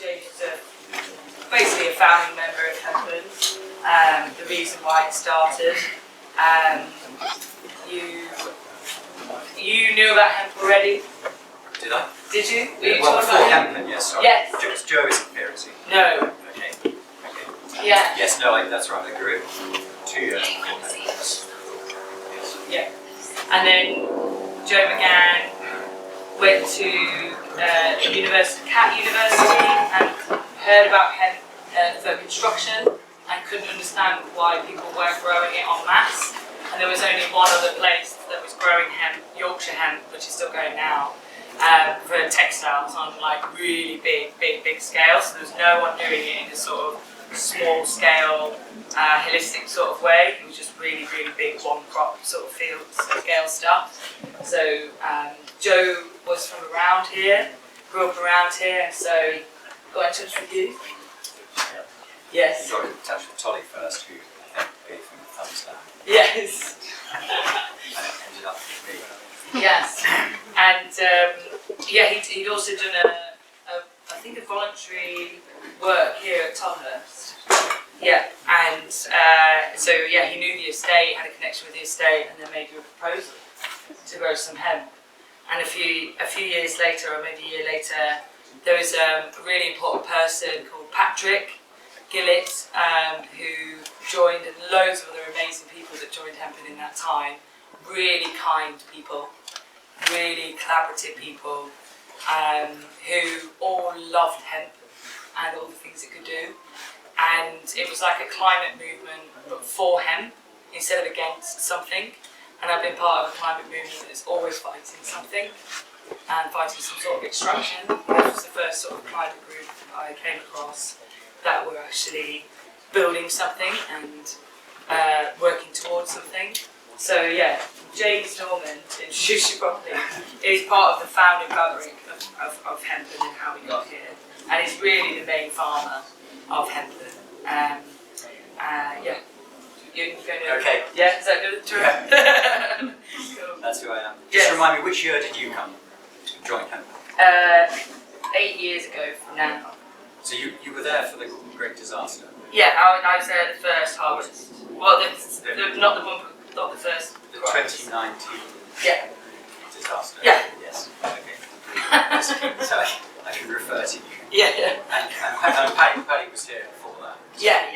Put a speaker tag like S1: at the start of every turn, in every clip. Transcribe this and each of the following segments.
S1: James is basically a founding member of Hempel. The reason why it started. You knew about hemp already?
S2: Did I?
S1: Did you?
S2: Well, before Hempel, yes. Sorry.
S1: Yes.
S2: Joe isn't here, is he?
S1: No.
S2: Okay.
S1: Yeah.
S2: Yes, no, that's right. I grew it 2 years before Hempel.
S1: Yeah. And then Joe McGann went to Cat University and heard about hemp for construction and couldn't understand why people weren't growing it en masse. And there was only one other place that was growing hemp, Yorkshire hemp, which is still going now, for textiles on like really big scale. So there was no one doing it in a sort of small scale, holistic sort of way. It was just really big one crop sort of field scale stuff. So Joe was from around here, grew up around here, so got in touch with you. Yes.
S2: You got in touch with Tolly first, who I think gave him the thumbs down.
S1: Yes.
S2: And it ended up with me.
S1: Yes. And yeah, he'd also done I think a voluntary work here at Tolhurst. Yeah, and so yeah, he knew the estate, had a connection with the estate, and then made you a proposal to grow some hemp. And a few years later, or maybe a year later, there was a really important person called Patrick Gillett, who joined, and loads of other amazing people that joined Hempel in that time. Really kind people, really collaborative people, who all loved hemp and all the things it could do. And it was like a climate movement, but for hemp instead of against something. And I've been part of a climate movement that's always fighting something and fighting some sort of extraction. This was the first sort of climate group I came across that were actually building something and working towards something. So yeah, James Norman, to introduce you properly, is part of the founding fabric of Hempel and how we got here. And he's really the main farmer of Hempel. Yeah. You're going to,
S2: okay.
S1: Yeah, is that good?
S2: Yeah.
S1: Cool.
S2: That's who I am.
S1: Yes.
S2: Just remind me, which year did you come to join Hempel?
S1: 8 years ago from now.
S2: So you were there for the Great Disaster?
S1: Yeah, I was there the first harvest. Well, not the first.
S2: The
S1: crop.
S2: 2019
S1: Yeah.
S2: disaster?
S1: Yeah.
S2: Yes. Okay. So I can refer to you.
S1: Yeah.
S2: And Paddy was here before that?
S1: Yeah.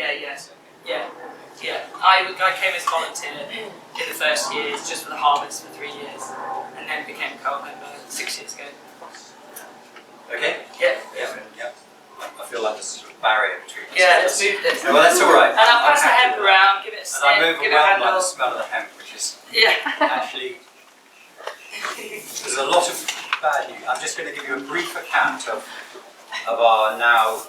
S1: I came as a volunteer in the first years, just for the harvest for 3 years, and then became a co-op member 6 years ago.
S2: Okay?
S1: Yeah.
S2: I feel like there's a sort of barrier between us.
S1: Yeah, let's move this.
S2: No, well, that's all right.
S1: And I'll pass the hemp around, give it a sniff,
S2: And I'm
S1: give it a
S2: overwhelmed by
S1: handle.
S2: the smell of the hemp, which is
S1: Yeah.
S2: actually, there's a lot of bad news. I'm just going to give you a brief account of our now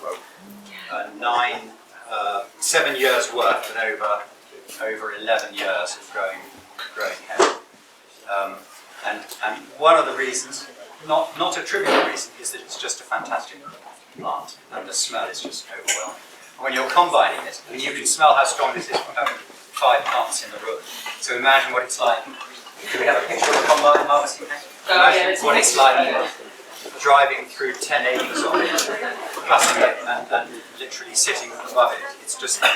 S2: 7 years work and over 11 years of growing hemp. And one of the reasons, not a trivial reason, is that it's just a fantastic plant, and the smell is just overwhelming. When you're combining it, and you can smell how strong this is from having 5 plants in the room. So imagine what it's like. Do we have a picture of the combine harvesting? Imagine what it's like driving through 10 acres of it, cutting it, and literally sitting above it. It's just an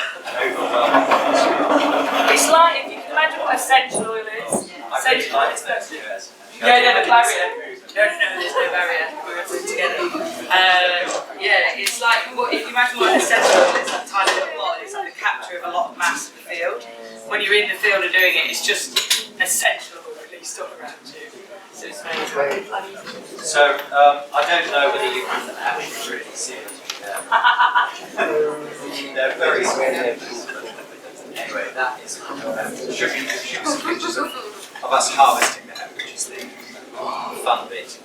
S2: overwhelming smell.
S1: It's like, if you can imagine what essential oil is.
S2: I really like those, yes.
S1: No, the barrier. No, there's no barrier. We're put together. Yeah, it's like, if you imagine what an essential oil is, that tiny little pot, it's like the capture of a lot of mass in the field. When you're in the field and doing it, it's just essential oil released all around you. So it's amazing.
S2: So, I don't know whether you can actually really see it. They're very small. Anyway, that is should be some pictures of us harvesting the hemp, which is the fun bit.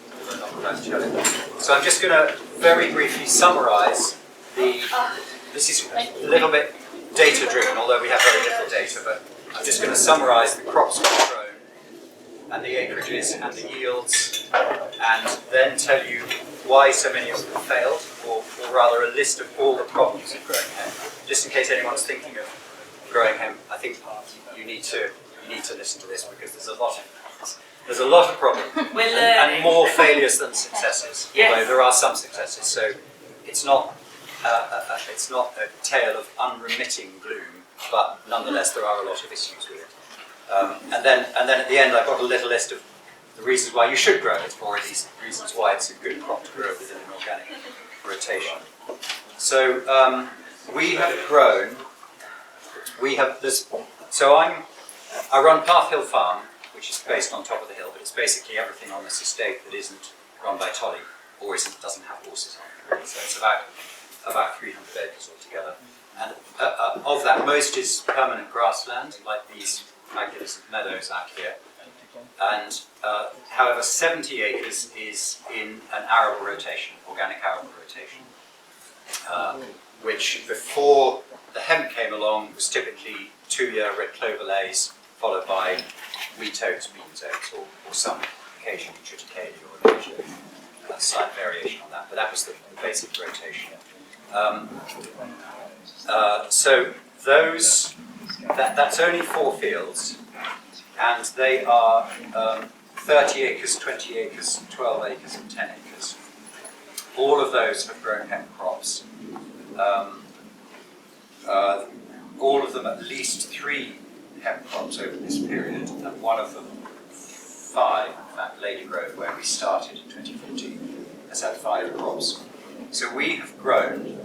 S2: So I'm just going to very briefly summarise this is a little bit data driven, although we have very little data, but I'm just going to summarise the crops we've grown and the acreages and the yields, and then tell you why so many of them failed, or rather a list of all the problems of growing hemp. Just in case anyone's thinking of growing hemp, I think you need to listen to this, because there's a lot of problems and more failures than successes.
S1: Yes.
S2: Although there are some successes. So it's not a tale of unremitting gloom, but nonetheless there are a lot of issues with it. And then at the end I've got a little list of the reasons why you should grow it, or at least reasons why it's a good crop to grow within an organic rotation. So we have grown. We have this. So I run Path Hill Farm, which is based on top of the hill, but it's basically everything on this estate that isn't run by Tolly or doesn't have horses on it. So it's about 300 acres altogether. And of that, most is permanent grassland, like these magnificent meadows out here. And however, 70 acres is in an arable rotation, organic arable rotation, which before the hemp came along was typically 2-year red clover lays, followed by wheat oats, beans oats, or some occasionally triticale or occasionally a slight variation on that, but that was the basic rotation. So that's only 4 fields, and they are 30 acres, 20 acres, 12 acres, and 10 acres. All of those have grown hemp crops. All of them at least 3 hemp crops over this period, and one of them 5, in fact, Lady Grove, where we started in 2014, has had 5 crops. So we have grown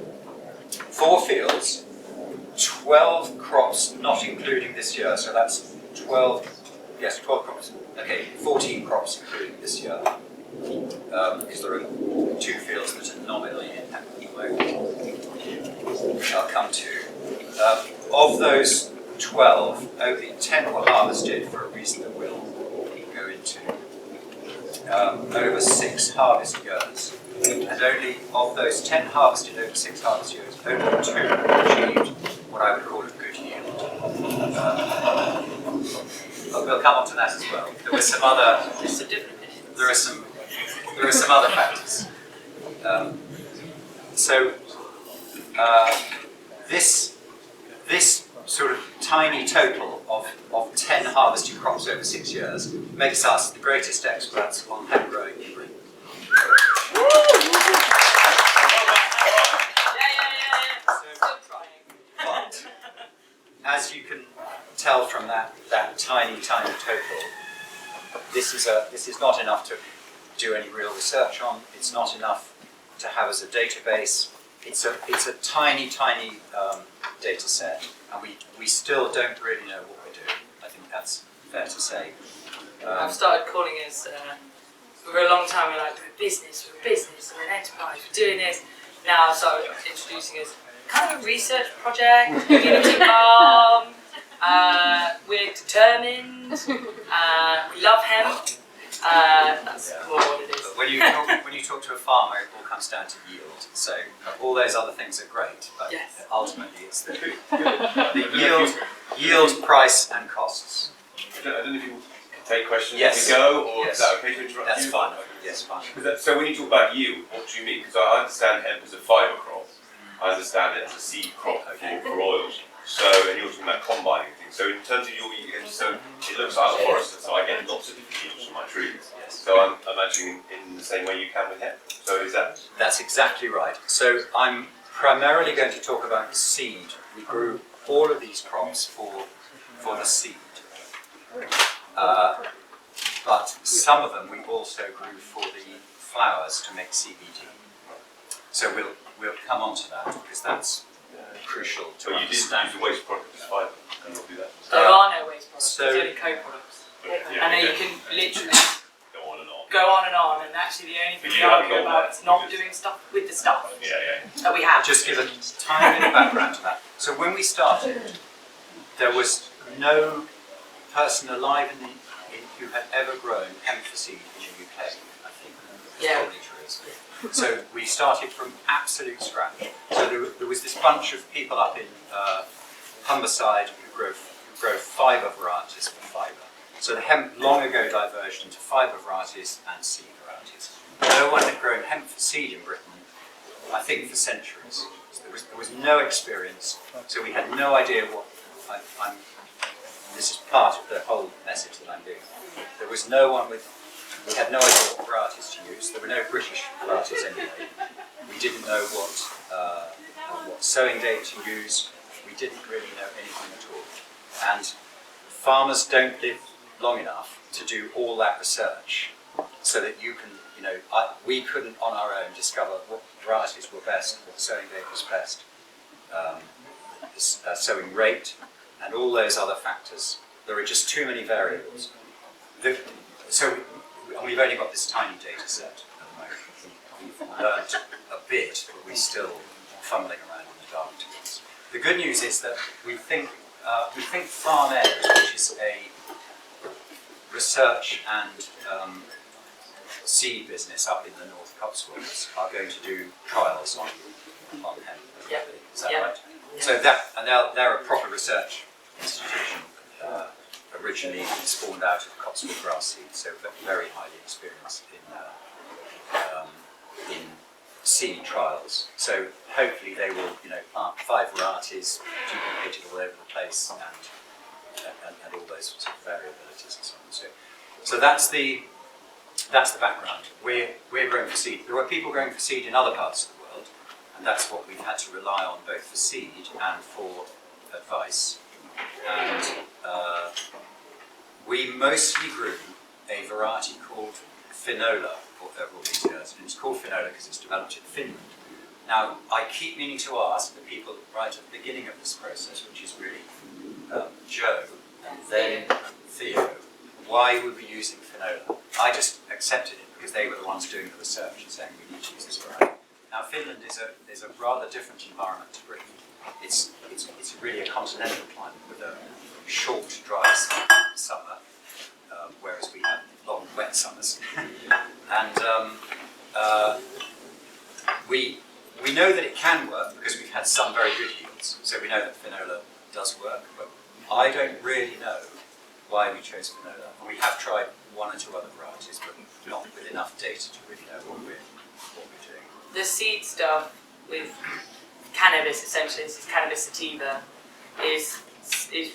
S2: 4 fields, 12 crops, not including this year, so that's 12 crops, okay, 14 crops including this year, because there are 2 fields that are nominally in hemp at the moment, I'll come to. Of those 12, only 10 were harvested for a reason that we'll go into, over 6 harvest years. And only of those 10 harvested over 6 harvest years, only 2 achieved what I would call a good yield. But we'll come on to that as well. There were some other. There are some other factors. This sort of tiny total of 10 harvested crops over 6 years makes us the greatest experts on hemp growing in Britain. But as you can tell from that tiny total, this is not enough to do any real research on. It's not enough to have as a database. It's a tiny data set, and we still don't really know what we're doing. I think that's fair to say.
S1: I've started calling us, for a long time, we're like, we're a business, we're an enterprise, we're doing this. Now I started introducing us kind of a research project, community farm, we're determined, we love hemp. That's more what it is.
S2: But when you talk to a farmer, it all comes down to yield. So all those other things are great, but
S1: yes.
S2: Ultimately it's the yield, price, and costs.
S3: I don't know if you can take questions
S2: Yes.
S3: as we go, or
S2: Yes.
S3: is that okay to interrupt
S2: That's
S3: you?
S2: fine. Yes, fine.
S3: So when you talk about yield, what do you mean? Because I understand hemp as a fibre crop. I understand it as a seed crop for oils. So, and you're talking about combining things. So in terms of your yield, so it looks like a forest, so I get lots of different yields from my trees.
S2: Yes.
S3: So I'm imagining in the same way you can with hemp. So is that?
S2: That's exactly right. So I'm primarily going to talk about the seed. We grew all of these crops for the seed. But some of them we also grew for the flowers to make CBD. So we'll come on to that because that's crucial to
S3: So you didn't use
S2: understand.
S3: the waste product as fibre. Can you do that?
S1: There are no waste products,
S2: so-
S1: there's only co-products.
S3: Yeah,
S1: And then you
S3: okay.
S1: can literally
S3: Go on and on.
S1: go on, and actually the only thing
S3: But
S1: we
S3: you haven't
S1: argue
S3: got
S1: about
S3: that.
S1: is not doing stuff with the stuff
S3: Yeah.
S1: that we have.
S2: Just give a tiny bit of background to that. So when we started, there was no person alive who had ever grown hemp for seed in the UK, I think. That's
S1: Yeah.
S2: probably true. So we started from absolute scratch. So there was this bunch of people up in Humberside who grow fibre varieties for fibre. So the hemp long ago diverged into fibre varieties and seed varieties. No one had grown hemp for seed in Britain, I think, for centuries. So there was no experience, so we had no idea what this is part of the whole message that I'm doing. There was no one we had no idea what varieties to use. There were no British varieties anyway. We didn't know what sowing date to use. We didn't really know anything at all. And farmers don't live long enough to do all that research so that you can, we couldn't on our own discover what varieties were best, what sowing date was best, sowing rate, and all those other factors. There are just too many variables. So we've only got this tiny data set at the moment. We've learned a bit, but we're still fumbling around in the dark tools. The good news is that we think Farm Ed, which is a research and seed business up in the North Cotswolds, are going to do trials on hemp.
S1: Yeah.
S2: Is that
S1: Yeah.
S2: right?
S1: Yeah.
S2: So they're a proper research institution, originally spawned out of Cotswold grass seed, so very highly experienced in seed trials. So hopefully they will, plant 5 varieties, duplicated all over the place, and all those sorts of variabilities and so on. So that's the background. We're growing for seed. There are people growing for seed in other parts of the world, and that's what we've had to rely on both for seed and for advice. And we mostly grew a variety called Finola for all these years. And it's called Finola because it's developed in Finland. Now, I keep meaning to ask the people right at the beginning of this process, which is really Joe and then Theo, why were we using Finola? I just accepted it because they were the ones doing the research and saying we need to use this variety. Now, Finland is a rather different environment to Britain. It's really a continental climate with a short, dry summer, whereas we have long, wet summers. And we know that it can work because we've had some very good yields. So we know that Finola does work, but I don't really know why we chose Finola. We have tried 1 or 2 other varieties, but not with enough data to really know what we're doing.
S1: The seed stuff with cannabis, essentially, this is cannabis sativa, is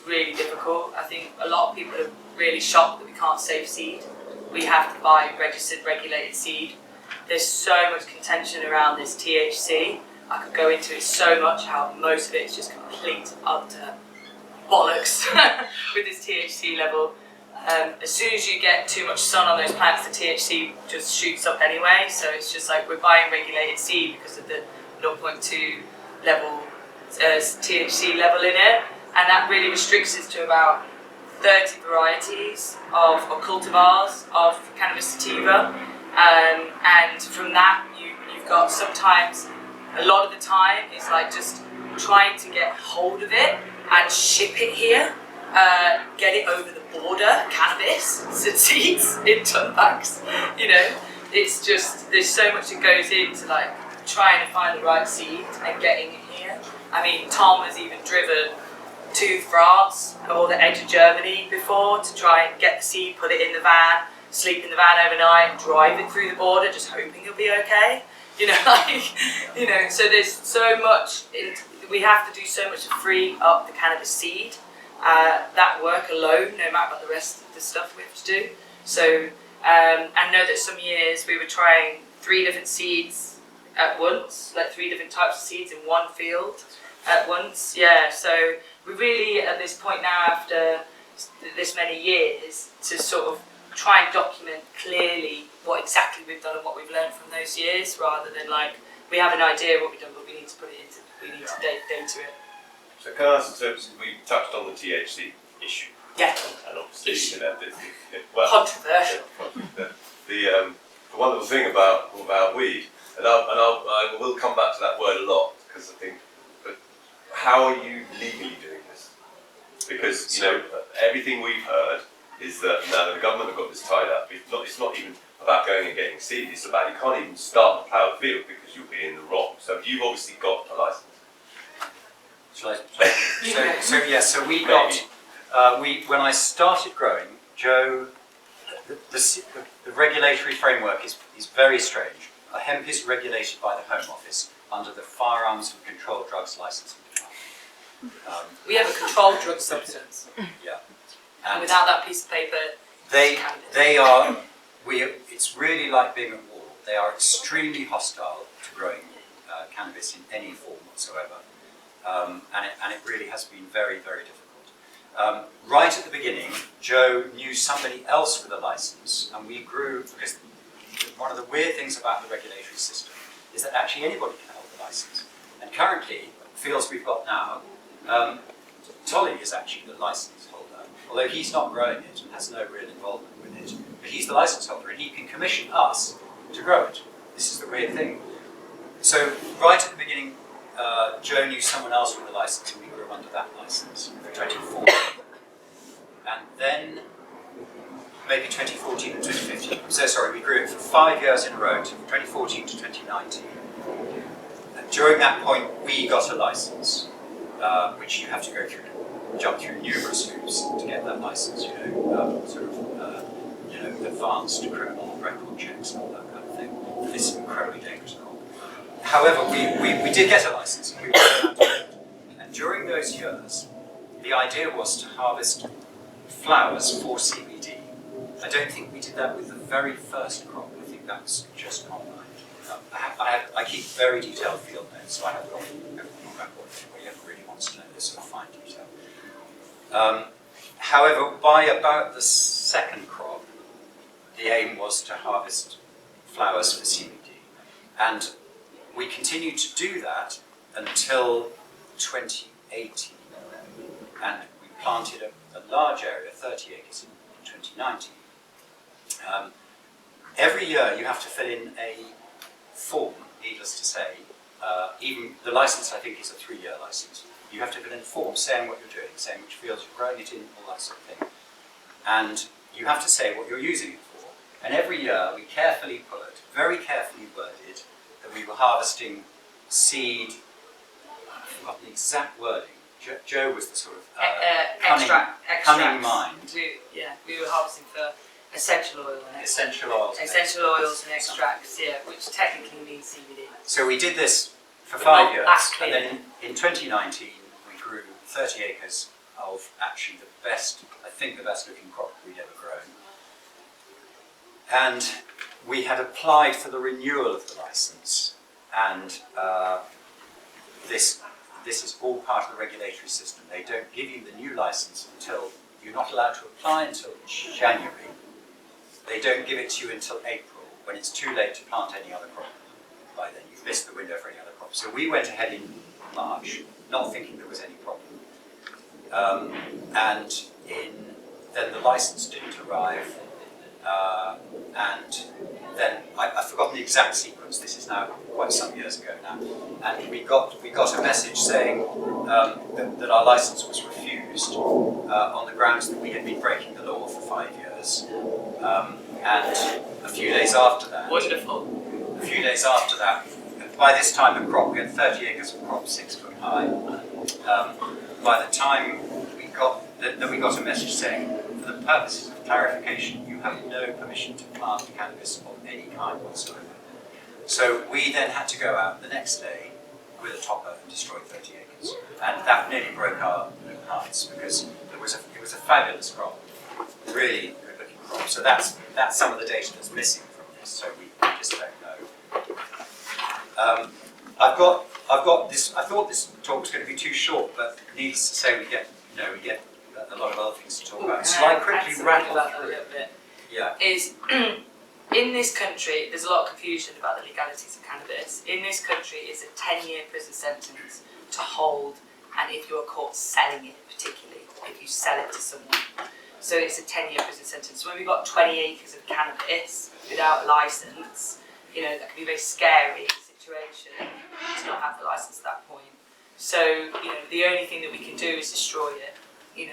S1: really difficult. I think a lot of people are really shocked that we can't save seed. We have to buy registered, regulated seed. There's so much contention around this THC. I could go into it so much, how most of it is just complete utter bollocks with this THC level. As soon as you get too much sun on those plants, the THC just shoots up anyway. So it's just like we're buying regulated seed because of the 0.2 level THC level in it, and that really restricts us to about 30 varieties or cultivars of cannabis sativa, and from that you've got sometimes, a lot of the time it's like just trying to get hold of it and ship it here, get it over the border, cannabis seeds in ton packs, it's just, there's so much that goes into like trying to find the right seed and getting it here. I mean, Tom has even driven to France or the edge of Germany before to try and get the seed, put it in the van, sleep in the van overnight, drive it through the border, just hoping it'll be okay. So there's so much, we have to do so much to free up the cannabis seed. That work alone, no matter about the rest of the stuff we have to do. So, I know that some years we were trying 3 different seeds at once, like 3 different types of seeds in one field at once. Yeah, so we really, at this point now, after this many years, to sort of try and document clearly what exactly we've done and what we've learned from those years, rather than like, we have an idea of what we've done, but we need to put it into, we need to data it.
S3: So can I ask, so we touched on the THC issue.
S1: Yeah.
S3: And obviously,
S1: Issue.
S3: Controversial.
S1: Controversial.
S3: The wonderful thing about weed, and I will come back to that word a lot, because I think, but how are you legally doing this? Because everything we've heard is that now that the government have got this tied up, it's not even about going and getting seed. It's about you can't even start the plough field because you'll be in the wrong. So you've obviously got a license.
S2: So we got, when I started growing, Joe, the regulatory framework is very strange. Hemp is regulated by the Home Office under the Firearms and Controlled Drugs Licensing Department.
S1: We have a controlled drug substance.
S2: Yeah.
S1: And without that piece of paper,
S2: it's really like being at war. They are extremely hostile to growing
S4: cannabis in any form whatsoever. And it really has been very, very difficult. Right at the beginning, Joe knew somebody else with a license, and we grew, because one of the weird things about the regulatory system is that actually anybody can hold a license. And currently, the fields we've got now, Tolly is actually the license holder, although he's not growing it and has no real involvement with it, but he's the license holder and he can commission us to grow it. This is the weird thing. So right at the beginning, Joe knew someone else with a license and we grew under that license for 2014. And then, maybe 2014 and 2015, I'm so sorry, we grew it for 5 years in a row, from 2014 to 2019. And during that point, we got a license, which you have to go through, jump through numerous hoops to get that license, advanced criminal record checks and all that kind of thing. This is incredibly dangerous crop. However, we did get a license, and we were allowed to do it. And during those years, the idea was to harvest flowers for CBD. I don't think we did that with the very first crop. I think that was just combine. I keep very detailed field notes, so I have everything on record. Anybody ever really wants to know this sort of fine detail. However, by about the second crop, the aim was to harvest flowers for CBD. And we continued to do that until 2018. And we planted a large area, 30 acres in 2019. Every year you have to fill in a form, needless to say. Even the license, I think, is a 3-year license. You have to fill in a form saying what you're doing, saying which fields you're growing it in, all that sort of thing. And you have to say what you're using it for. And every year we carefully put, very carefully worded, that we were harvesting seed, I've forgotten the exact wording. Joe was the sort of cunning mind.
S1: We were harvesting for essential oil and
S4: essential oils
S1: and extracts, which technically means CBD.
S4: So we did this for 5 years, and then in 2019 we grew 30 acres of actually the best looking crop we'd ever grown. And we had applied for the renewal of the license, and this is all part of the regulatory system. They don't give you the new license until, you're not allowed to apply until January. They don't give it to you until April, when it's too late to plant any other crop. By then, you've missed the window for any other crop. So we went ahead in March, not thinking there was any problem. Then the license didn't arrive, and then I've forgotten the exact sequence. This is now quite some years ago now, and we got a message saying that our license was refused on the grounds that we had been breaking the law for 5 years. And a few days after that,
S1: wonderful.
S4: A few days after that, by this time the crop, we had 30 acres of crop 6 foot high. By the time we got a message saying, for the purposes of clarification, you have no permission to plant cannabis of any kind whatsoever. So we then had to go out the next day with a topper and destroy 30 acres. And that nearly broke our hearts, because it was a fabulous crop, really good looking crop. So that's some of the data that's missing from this, so we just don't know. I've got this. I thought this talk was going to be too short, but needless to say, we get a lot of other things to talk about. So I quickly rattle
S1: that a
S4: through.
S1: little bit.
S4: Yeah.
S1: Is in this country, there's a lot of confusion about the legalities of cannabis. In this country, it's a 10-year prison sentence to hold, and if you are caught selling it, particularly if you sell it to someone. So it's a 10-year prison sentence. So when we've got 20 acres of cannabis without a license, that can be a very scary situation to not have the license at that point. So, the only thing that we can do is destroy it. We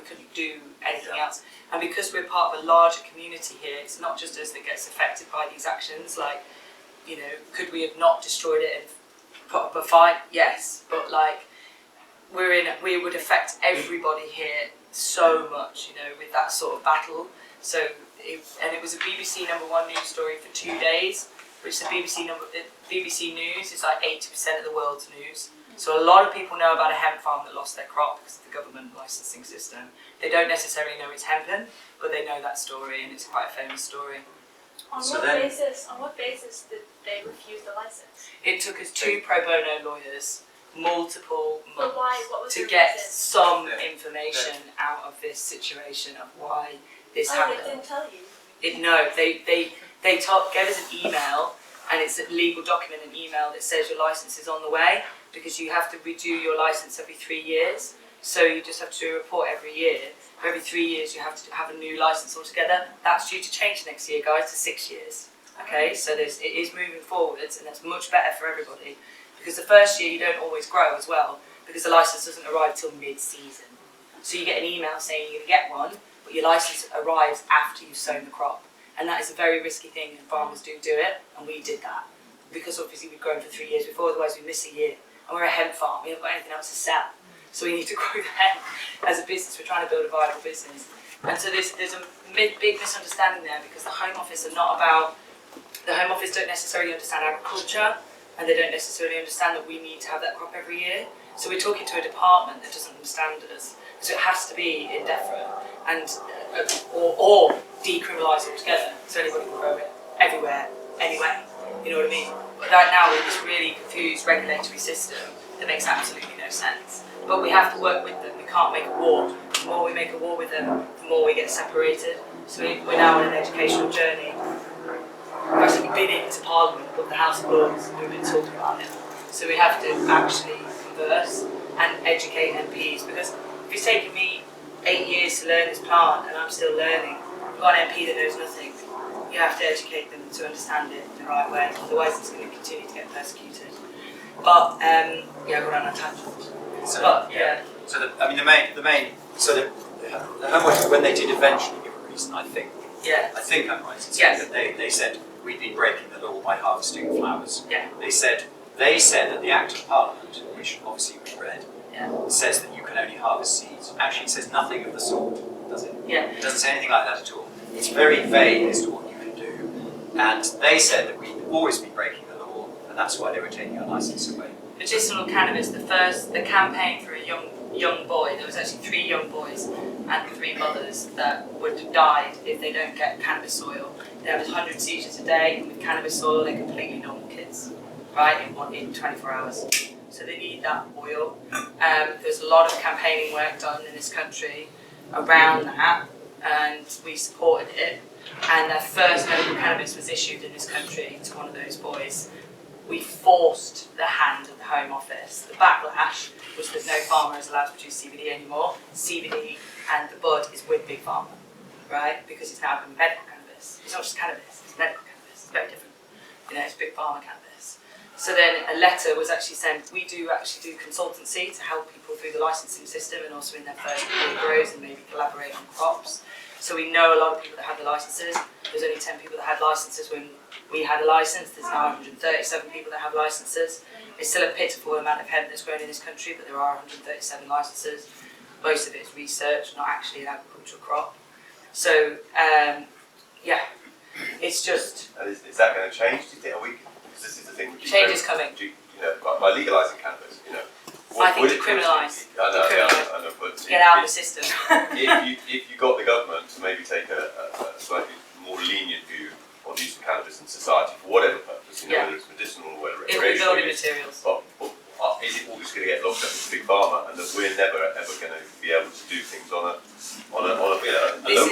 S1: couldn't do anything else. And because we're part of a larger community here, it's not just us that gets affected by these actions. Like, could we have not destroyed it and put up a fight? Yes, but we would affect everybody here so much, with that sort of battle. So, it was a BBC #1 news story for 2 days, which the BBC News is like 80% of the world's news. So a lot of people know about a hemp farm that lost their crop because of the government licensing system. They don't necessarily know it's hempen, but they know that story, and it's quite a famous story.
S5: On what basis did they refused the license?
S1: It took us 2 pro bono lawyers, multiple
S5: But why?
S1: months,
S5: What was
S1: to
S5: the
S1: get
S5: reason?
S1: some
S2: Yeah.
S1: information out of this situation of why this
S5: Oh,
S1: happened.
S5: they didn't tell you.
S1: No, they gave us an email, and it's a legal document, an email that says your license is on the way, because you have to redo your license every 3 years. So you just have to do a report every year. Every 3 years you have to have a new license altogether. That's due to change next year, guys, to 6 years. Okay, so it is moving forwards, and that's much better for everybody. Because the first year you don't always grow as well, because the license doesn't arrive till mid-season. So you get an email saying you're going to get one, but your license arrives after you've sown the crop. And that is a very risky thing, and farmers do it, and we did that. Because obviously we'd grown for 3 years before, otherwise we'd miss a year. And we're a hemp farm, we haven't got anything else to sell. So we need to grow the hemp as a business, we're trying to build a viable business. And so there's a big misunderstanding there, because the Home Office are not about, the Home Office don't necessarily understand agriculture, and they don't necessarily understand that we need to have that crop every year. So we're talking to a department that doesn't understand us. So it has to be indefinite and or decriminalised altogether, so anybody can grow it everywhere, anyway. You know what I mean? But right now we're in this really confused regulatory system that makes absolutely no sense. But we have to work with them. We can't make a war. The more we make a war with them, the more we get separated. So we're now on an educational journey. We've actually been into Parliament with the House of Lords, and we've been talking about it. So we have to actually converse and educate MPs, because if it's taken me 8 years to learn this plant and I'm still learning, I've got an MP that knows nothing. You have to educate them to understand it the right way, otherwise it's going to continue to get persecuted. But yeah, we're on a tangent.
S4: So,
S1: But yeah,
S4: So the main, so the Home Office, when they did eventually give a reason, I think I'm right in saying
S1: Yes.
S4: that they said we'd been breaking the law by harvesting flowers.
S1: Yeah.
S4: They said that the Act of Parliament, which obviously we read,
S1: Yeah.
S4: says that you can only harvest seeds. Actually, it says nothing of the sort, does it?
S1: Yeah.
S4: It doesn't say anything like that at all. It's very vague as to what you can do. And they said that we'd always been breaking the law, and that's why they were taking our license away.
S1: medicinal cannabis, the campaign for a young boy, there was actually 3 young boys and 3 mothers that would have died if they don't get cannabis soil. They have 100 seizures a day, and with cannabis soil they're completely normal kids, right, in 24 hours. So they need that oil. There's a lot of campaigning work done in this country around that, and we supported it. And their first medical cannabis was issued in this country to one of those boys. We forced the hand of the Home Office. The backlash was that no farmer is allowed to produce CBD anymore. CBD and the bud is with Big Pharma, right? Because it's now become medical cannabis. It's not just cannabis, it's medical cannabis. It's very different. You know, it's Big Pharma cannabis. So then a letter was actually sent. We do actually do consultancy to help people through the licensing system and also in their first year grows and maybe collaborate on crops. So we know a lot of people that have the licenses. There's only 10 people that had licenses when we had a license. There's now 137 people that have licenses. It's still a pitiful amount of hemp that's grown in this country, but there are 137 licenses. Most of it is research, not actually an agricultural crop. So, yeah, it's just...
S3: And is that going to change? Do you think? Because this is the thing.
S1: Change is coming.
S3: By legalising cannabis,
S1: I think decriminalise.
S3: I know, but
S1: Get out of the system.
S3: if you got the government to maybe take a slightly more lenient view on use of cannabis in society for whatever purpose, whether it's medicinal or whether it's
S1: It'll be
S3: recreational
S1: building
S3: use,
S1: materials.
S3: but is it all just going to get locked up with Big Pharma, and that we're never ever going to be able to do things on a local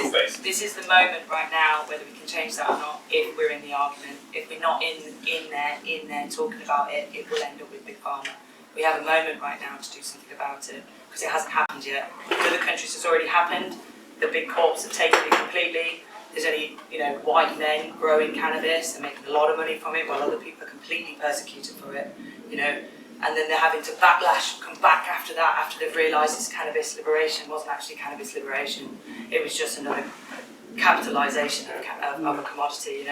S3: basis?
S1: This is the moment right now, whether we can change that or not, if we're in the argument. If we're not in there talking about it, it will end up with Big Pharma. We have a moment right now to do something about it, because it hasn't happened yet. In other countries it's already happened. The big corps have taken it completely. There's only, white men growing cannabis and making a lot of money from it, while other people are completely persecuted for it, and then they're having to come back after that, after they've realised this cannabis liberation wasn't actually cannabis liberation. It was just another capitalisation of a commodity,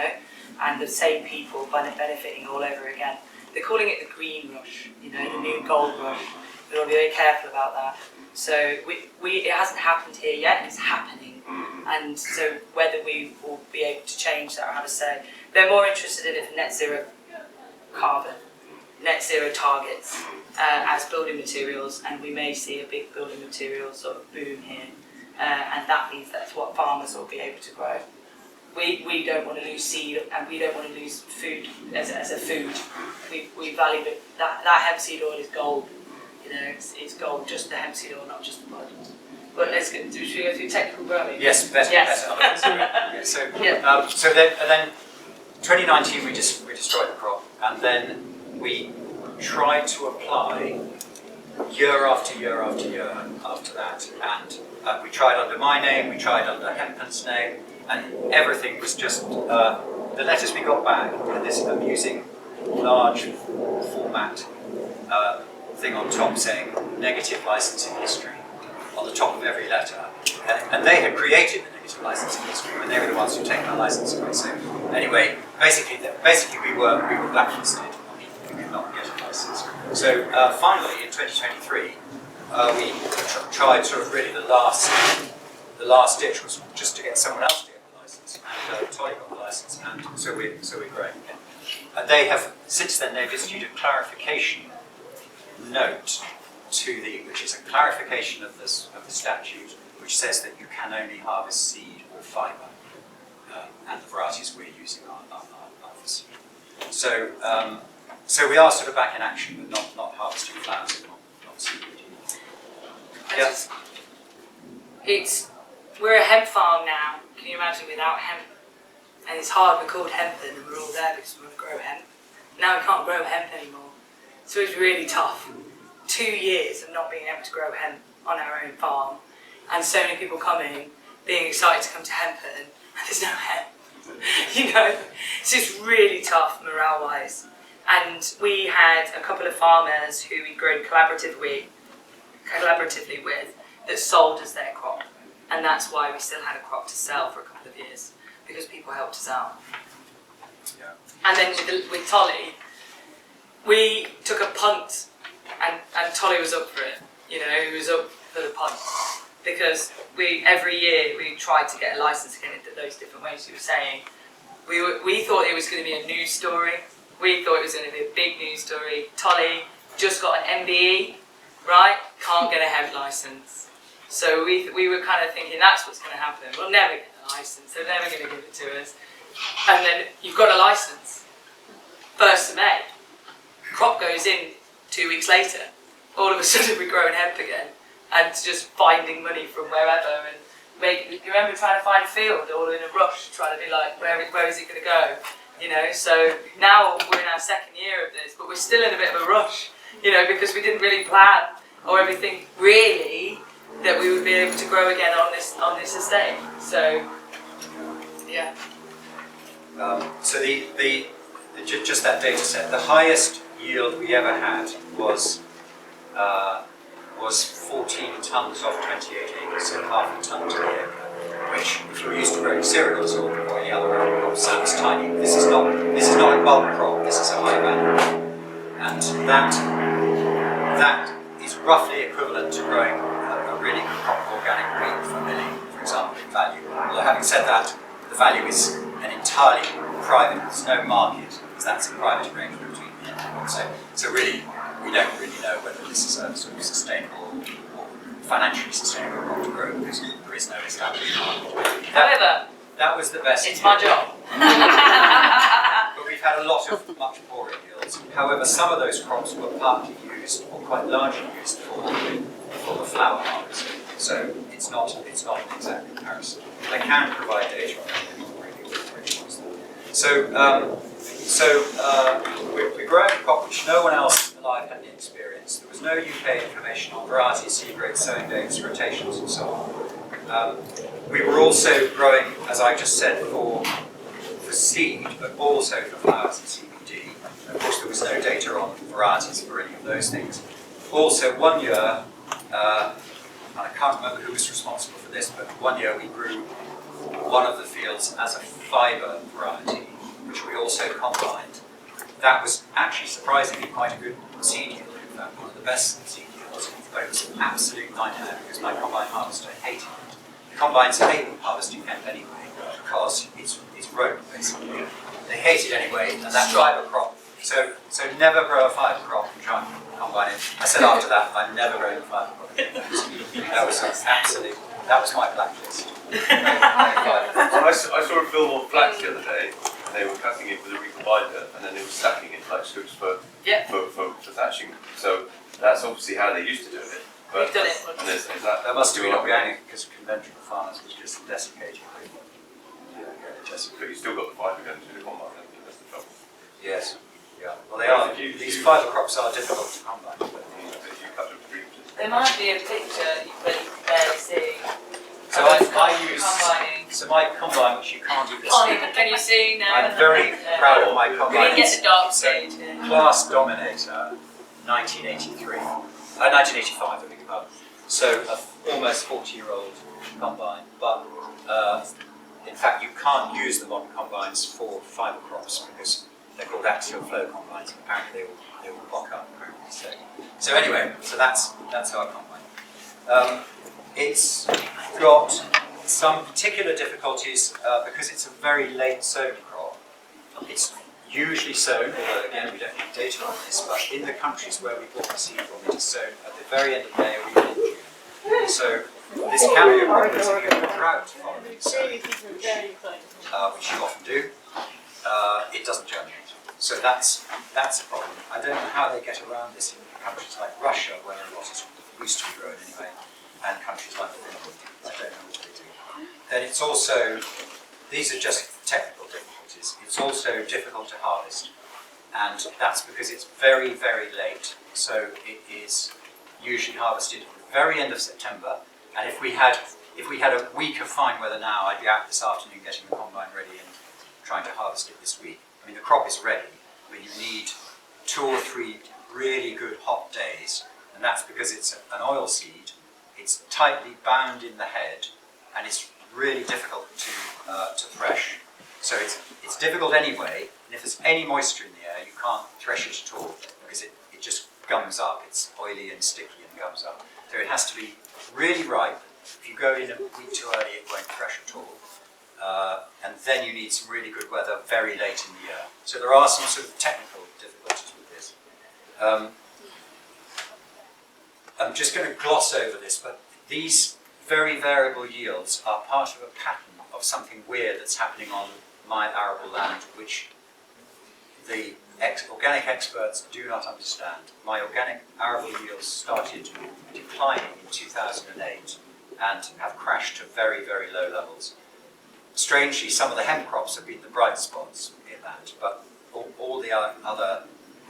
S1: and the same people benefiting all over again. They're calling it the green rush, the new gold rush. We've got to be very careful about that. So it hasn't happened here yet, it's happening. And so whether we will be able to change that or have a say. They're more interested in it for net zero carbon, net zero targets as building materials, and we may see a big building materials sort of boom here. And that means that's what farmers will be able to grow. we don't want to lose seed and we don't want to lose food as a food. We value that hemp seed oil is gold. You know, it's gold, just the hemp seed oil, not just the bud. But let's get. Should we go through technical growing?
S4: Yes, better.
S1: Yes.
S4: Better. So then 2019 we destroyed the crop, and then we tried to apply year after year after year after that, and we tried under my name, we tried under Hempen's name, and everything was just the letters we got back had this amusing large format thing on top saying negative licensing history on the top of every letter, and they had created the negative licensing history when they were the ones who taken our license away. So anyway, basically we were blacklisted. We could not get a license. So finally in 2023 we tried sort of really the last ditch was just to get someone else to get the license, and Tolly got the license, and so we're growing again. And they have since then they've issued a clarification note which is a clarification of the statute, which says that you can only harvest seed or fibre, and the varieties we're using are for seed. So we are sort of back in action, but not harvesting flowers, not seed. Yes.
S1: We're a hemp farm now. Can you imagine without hemp? And it's hard. We're called hempen, and we're all there because we want to grow hemp. Now we can't grow hemp anymore, so it's really tough. 2 years of not being able to grow hemp on our own farm, and so many people coming, being excited to come to hempen, and there's no hemp. You know, so it's really tough morale-wise. And we had a couple of farmers who we'd grown collaboratively with that sold us their crop, and that's why we still had a crop to sell for a couple of years, because people helped us out.
S4: Yeah.
S1: And then with Tolly, we took a punt, and Tolly was up for it. You know, he was up for the punt, because every year we tried to get a license again in those different ways you were saying. We thought it was going to be a news story. We thought it was going to be a big news story. Tolly just got an MBE, right? Can't get a hemp license. So we were kind of thinking that's what's going to happen. We'll never get a license. They're never going to give it to us. And then you've got a license. 1st of May. Crop goes in 2 weeks later. All of a sudden we're growing hemp again and just finding money from wherever. And you remember trying to find a field all in a rush, trying to be like, where is it going to go? You know, so now we're in our 2nd year of this, but we're still in a bit of a rush, you know, because we didn't really plan or everything really that we would be able to grow again on this estate. So, yeah.
S4: So just that data set, the highest yield we ever had was 14 tonnes off 28 acres, so half a tonne to the acre, which if you're used to growing cereals or any other crops, sounds tiny. This is not a bulk crop, this is a high value. And that is roughly equivalent to growing a really good crop of organic wheat for milling, for example, in value. Although having said that, the value is an entirely private, there's no market, because that's a private arrangement between me and everyone. So really, we don't really know whether this is a sort of sustainable or financially sustainable crop to grow, because there is no established market.
S1: However,
S4: that was the best.
S1: It's my job.
S4: But we've had a lot of much poorer yields. However, some of those crops were partly used, or quite largely used, for the flower harvest. So it's not an exact comparison. I can provide data on it. We're growing a crop which no one else alive had any experience. There was no UK information on varieties, seed grades, sowing dates, rotations, and so on. We were also growing, as I just said, for seed, but also for flowers and CBD. Of course, there was no data on varieties for any of those things. Also, one year, and I can't remember who was responsible for this, but one year we grew one of the fields as a fibre variety, which we also combined. That was actually surprisingly quite a good seed yield, in fact, one of the best seed yields, but it was an absolute nightmare because my combine harvester hated it. The combines hate harvesting hemp anyway, because it's rope, basically. They hate it anyway, and that fibre crop. So never grow a fibre crop and try and combine it. I said after that, I'm never growing a fibre crop. That was my blacklist.
S3: I saw a film on flax the other day, and they were cutting it with a regal binder, and then they were stacking it like strips for thatching. So that's obviously how they used to do it. But
S1: We've done it.
S3: and is that
S4: That must have been organic because conventional farmers was just desiccating.
S3: But you still got the fibre going through the combine, haven't you? That's the trouble.
S4: Yes. Yeah. Well, they are. These fibre crops are difficult to combine. But
S3: If you cut them through.
S1: There might be a picture where you can barely see.
S4: so I use.
S1: Combining.
S4: So my combine, which you can't even
S1: Can't
S4: see.
S1: even, can you see now?
S4: I'm very proud of my
S1: We
S4: combine.
S1: didn't get the dark
S4: It's a
S1: stage here.
S4: Class Dominator, 1983. 1985, I beg your pardon. So almost 40-year-old combine, but in fact you can't use the modern combines for fibre crops because they're called axial flow combines. And apparently they will block up. Apparently. So anyway, so that's our combine. It's got some particular difficulties because it's a very late sown crop. It's usually sown, although again we don't have data on this, but in the countries where we bought the seed from, it is sown at the very end of May or even in June. So this can be a problem if you have drought following sowing, which you often do. It doesn't germinate. So that's a problem. I don't know how they get around this in countries like Russia, where a lot is used to be grown anyway, and countries like Finland. I don't know what they do. And it's also, these are just technical difficulties. It's also difficult to harvest, and that's because it's very, very late. So it is usually harvested at the very end of September. And if we had a week of fine weather now, I'd be out this afternoon getting the combine ready and trying to harvest it this week. I mean, the crop is ready, but you need 2 or 3 really good hot days, and that's because it's an oil seed. It's tightly bound in the head, and it's really difficult to thresh. So it's difficult anyway, and if there's any moisture in the air, you can't thresh it at all because it just gums up. It's oily and sticky and gums up. So it has to be really ripe. If you go in a week too early, it won't thresh at all. And then you need some really good weather very late in the year. So there are some sort of technical difficulties with this. I'm just going to gloss over this, but these very variable yields are part of a pattern of something weird that's happening on my arable land, which the organic experts do not understand. My organic arable yields started declining in 2008 and have crashed to very, very low levels. Strangely, some of the hemp crops have been the bright spots in that, but all the other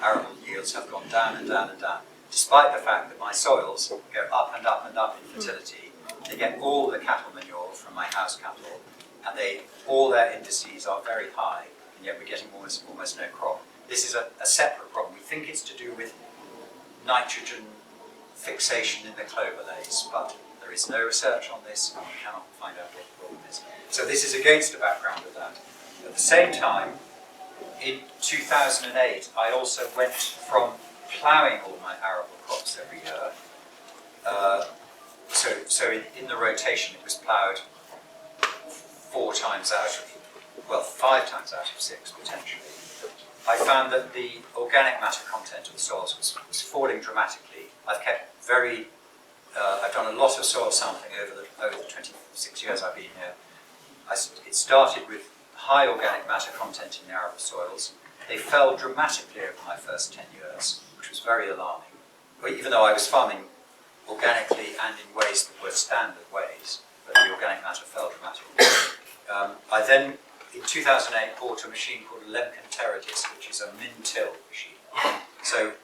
S4: arable yields have gone down and down and down, despite the fact that my soils go up and up and up in fertility. They get all the cattle manure from my house cattle, and all their indices are very high, and yet we're getting almost no crop. This is a separate problem. We think it's to do with nitrogen fixation in the clover layers, but there is no research on this, and we cannot find out what the problem is. So this is against the background of that. At the same time, in 2008, I also went from ploughing all my arable crops every year. So in the rotation, it was ploughed 5 times out of 6 potentially. I found that the organic matter content of the soils was falling dramatically. I've done a lot of soil sampling over the 26 years I've been here. It started with high organic matter content in the arable soils. They fell dramatically over my first 10 years, which was very alarming. But even though I was farming organically and in ways that were standard ways, but the organic matter fell dramatically. I then, in 2008, bought a machine called a Lemken Teradis, which is a min-till machine.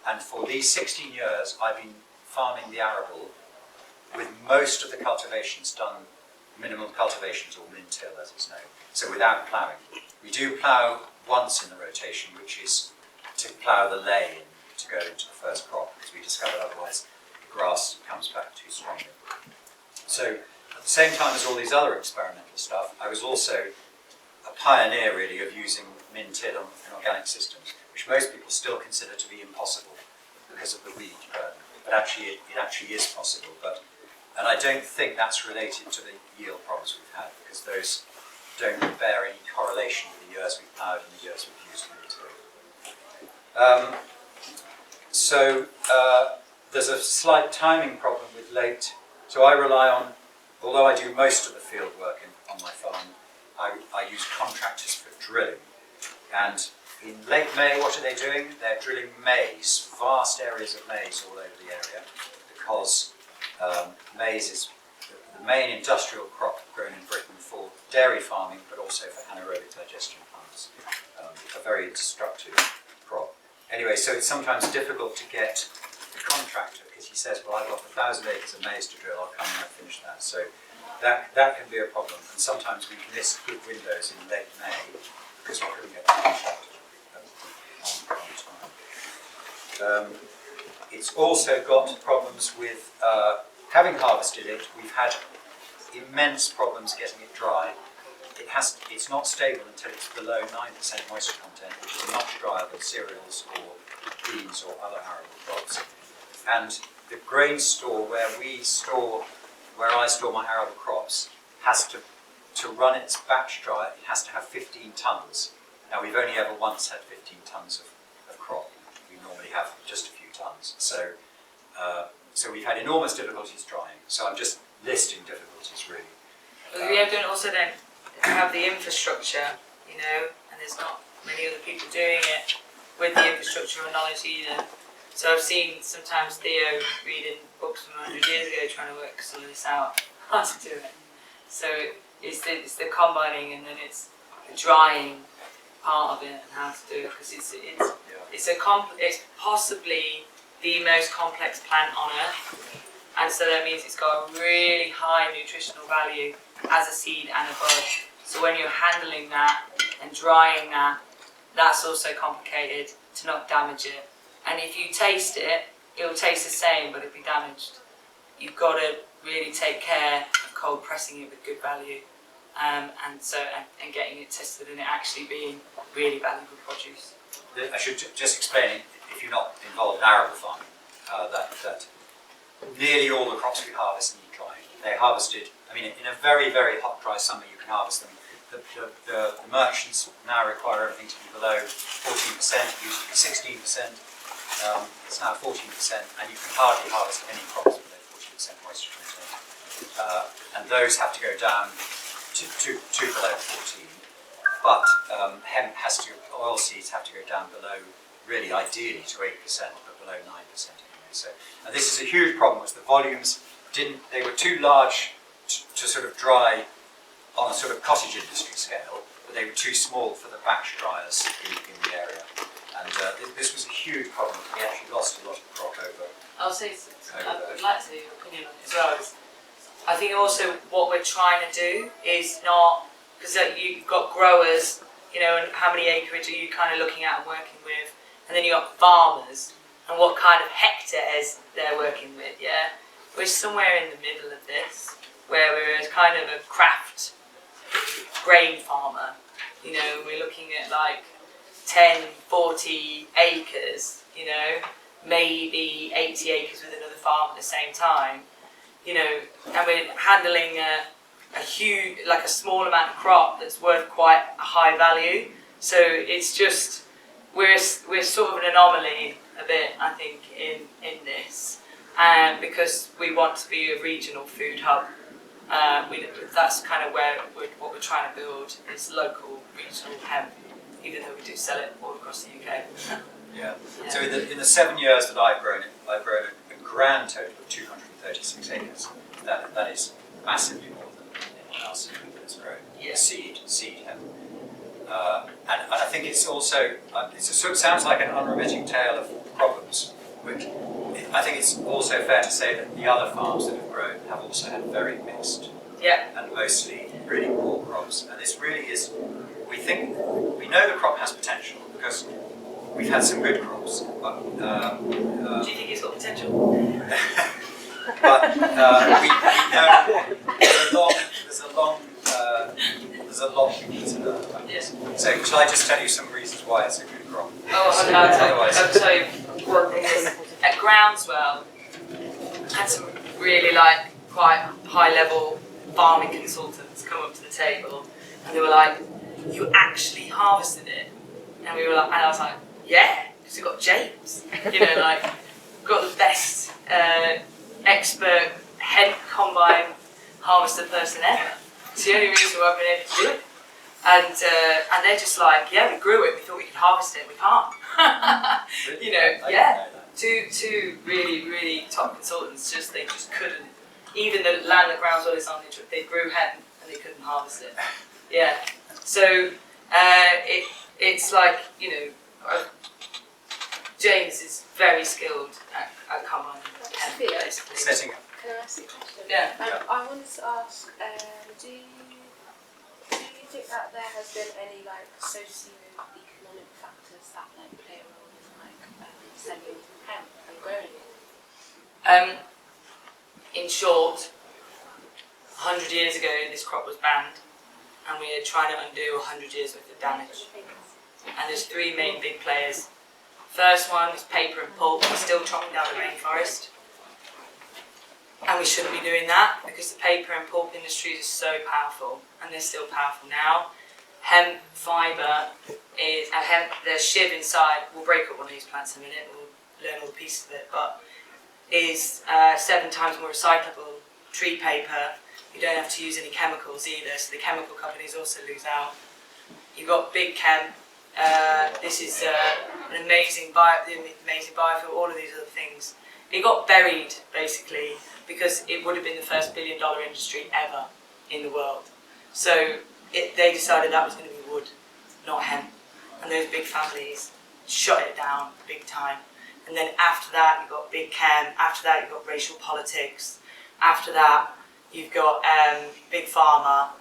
S4: And for these 16 years, I've been farming the arable with most of the cultivations done, minimal cultivations or min-till as it's known, so without ploughing. We do plough once in the rotation, which is to plough the lay in to go into the first crop, because we discovered otherwise the grass comes back too strongly. So at the same time as all these other experimental stuff, I was also a pioneer really of using min-till in organic systems, which most people still consider to be impossible because of the weed burden. But actually, it actually is possible. And I don't think that's related to the yield problems we've had, because those don't bear any correlation with the years we've ploughed and the years we've used min-till. There's a slight timing problem with late. So I rely on although I do most of the field work on my farm, I use contractors for drilling. And in late May, what are they doing? They're drilling maize, vast areas of maize all over the area, because maize is the main industrial crop grown in Britain for dairy farming, but also for anaerobic digestion plants. A very destructive crop. Anyway, so it's sometimes difficult to get the contractor, because he says, well, I've got 1,000 acres of maize to drill, I'll come and finish that. So that can be a problem. And sometimes we miss good windows in late May because we couldn't get the contractor on time. It's also got problems with, having harvested it, we've had immense problems getting it dry. It's not stable until it's below 9% moisture content, which is much drier than cereals or beans or other arable crops. And the grain store where I store my arable crops has to run its batch dry, it has to have 15 tonnes. Now we've only ever once had 15 tonnes of crop. We normally have just a few tonnes. So we've had enormous difficulties drying. So I'm just listing difficulties really.
S1: But we don't also then have the infrastructure, you know, and there's not many other people doing it with the infrastructure or knowledge either. So I've seen sometimes Theo reading books from 100 years ago trying to work some of this out, how to do it. So it's the combining and then it's the drying part of it and how to do it, because it's possibly the most complex plant on earth, and so that means it's got a really high nutritional value as a seed and a bud. So when you're handling that and drying that, that's also complicated to not damage it. And if you taste it, it'll taste the same, but it'll be damaged. You've got to really take care of cold pressing it with good value, and getting it tested and it actually being really valuable produce.
S4: I should just explain, if you're not involved in arable farming, that nearly all the crops we harvest need drying. They're harvested, I mean, in a very, very hot, dry summer you can harvest them. The merchants now require everything to be below 14%, it used to be 16%, it's now 14%, and you can hardly harvest any crops below 14% moisture content. And those have to go down to below 14, but hemp has to, oilseeds have to go down below, really ideally to 8%, but below 9% anyway. So, and this is a huge problem, was the volumes they were too large to sort of dry on a sort of cottage industry scale, but they were too small for the batch dryers in the area. And this was a huge problem. We actually lost a lot of crop over.
S1: I'll say, I would like to hear your opinion on it as well. I think also what we're trying to do is not, because you've got growers, you know, and how many acreage are you kind of looking at and working with, and then you've got farmers and what kind of hectares they're working with, yeah? We're somewhere in the middle of this, where we're kind of a craft grain farmer, you know, we're looking at like 10, 40 acres, you know, maybe 80 acres with another farm at the same time, you know, and we're handling a huge, like a small amount of crop that's worth quite a high value. So it's just, we're sort of an anomaly a bit, I think, in this, because we want to be a regional food hub. That's kind of what we're trying to build, is local, regional hemp, even though we do sell it all across the UK.
S4: Yeah. So in the 7 years that I've grown it, I've grown a grand total of 236 acres. That is massively more than anyone else has grown.
S1: Yeah.
S4: Seed hemp. And I think it's also, it sort of sounds like an unremitting tale of problems, which I think it's also fair to say that the other farms that have grown have also had very mixed, and mostly really poor crops. And this really is, we know the crop has potential because we've had some good crops, but
S1: do you think it's got potential?
S4: but we know there's a lot we need to learn about this. So shall I just tell you some reasons why it's a good crop?
S1: I'll tell you one thing is, at Groundswell, had some really like quite high level farming consultants come up to the table, and they were like, "You actually harvested it?" And we were like, and I was like, "Yeah, because we've got James, you know, like we've got the best expert hemp combine harvested person ever. It's the only reason why I've been able to do it. And they're just like, yeah, we grew it, we thought we could harvest it, we can't. You know, yeah. Two really, really top consultants, they just couldn't. Even the land that Groundswell is on, they grew hemp and they couldn't harvest it. Yeah. So it's like, you know, James is very skilled at combining hemp,
S5: Sophia,
S1: basically.
S4: Setting up.
S5: can I ask you a question?
S1: Yeah.
S5: I wanted to ask, do you think that there has been any like socio-economic factors that like play a role in like selling hemp and growing it?
S1: In short, 100 years ago this crop was banned and we are trying to undo 100 years worth of damage. And there's three main big players. First one is paper and pulp. We're still chopping down the rainforest. And we shouldn't be doing that because the paper and pulp industries are so powerful and they're still powerful now. Hemp fibre is, the shiv inside, we'll break up one of these plants in a minute, we'll learn all the pieces of it, but is 7 times more recyclable tree paper. You don't have to use any chemicals either, so the chemical companies also lose out. You've got big chem. This is an amazing biofuel, all of these other things. It got buried basically because it would have been the first $1 billion industry ever in the world. So they decided that was going to be wood, not hemp. And those big families shut it down big time. And then after that you've got big chem, after that you've got racial politics, after that you've got big pharma,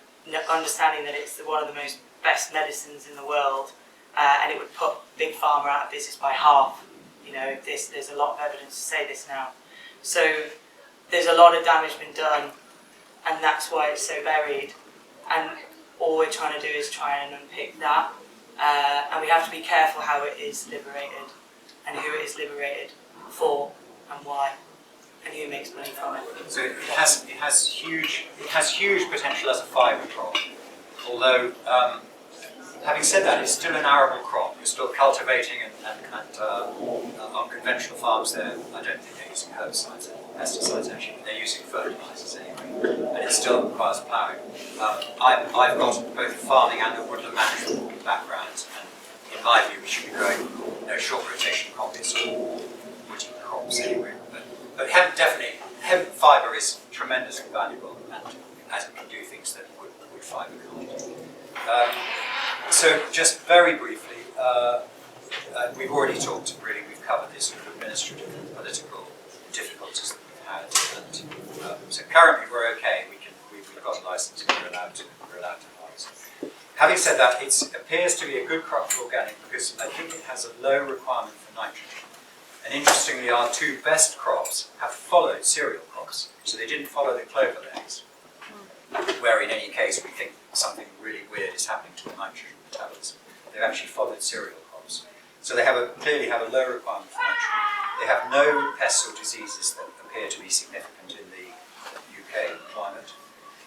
S1: understanding that it's one of the most best medicines in the world, and it would put big pharma out of business by half. You know, there's a lot of evidence to say this now. So there's a lot of damage been done, and that's why it's so buried. And all we're trying to do is try and unpick that, and we have to be careful how it is liberated, and who it is liberated for, and why, and who makes money from it.
S4: So it has huge potential as a fibre crop. Although, having said that, it's still an arable crop. You're still cultivating, and on conventional farms there, I don't think they're using herbicides and pesticides actually, but they're using fertilisers anyway, and it still requires ploughing. I've got both farming and a woodland management background, and in my view we should be growing short rotation copies or woody crops anyway. But hemp fibre is tremendously valuable, and as it can do things that wood fibre can't. So just very briefly, we've already talked, really, we've covered this sort of administrative and political difficulties that we've had. And so currently we're okay, we've got a license, we're allowed to harvest. Having said that, it appears to be a good crop for organic because I think it has a low requirement for nitrogen. And interestingly, our two best crops have followed cereal crops. So they didn't follow the clover legs, where in any case we think something really weird is happening to the nitrogen metabolism. They've actually followed cereal crops. So they clearly have a low requirement for nitrogen. They have no pests or diseases that appear to be significant in the UK climate.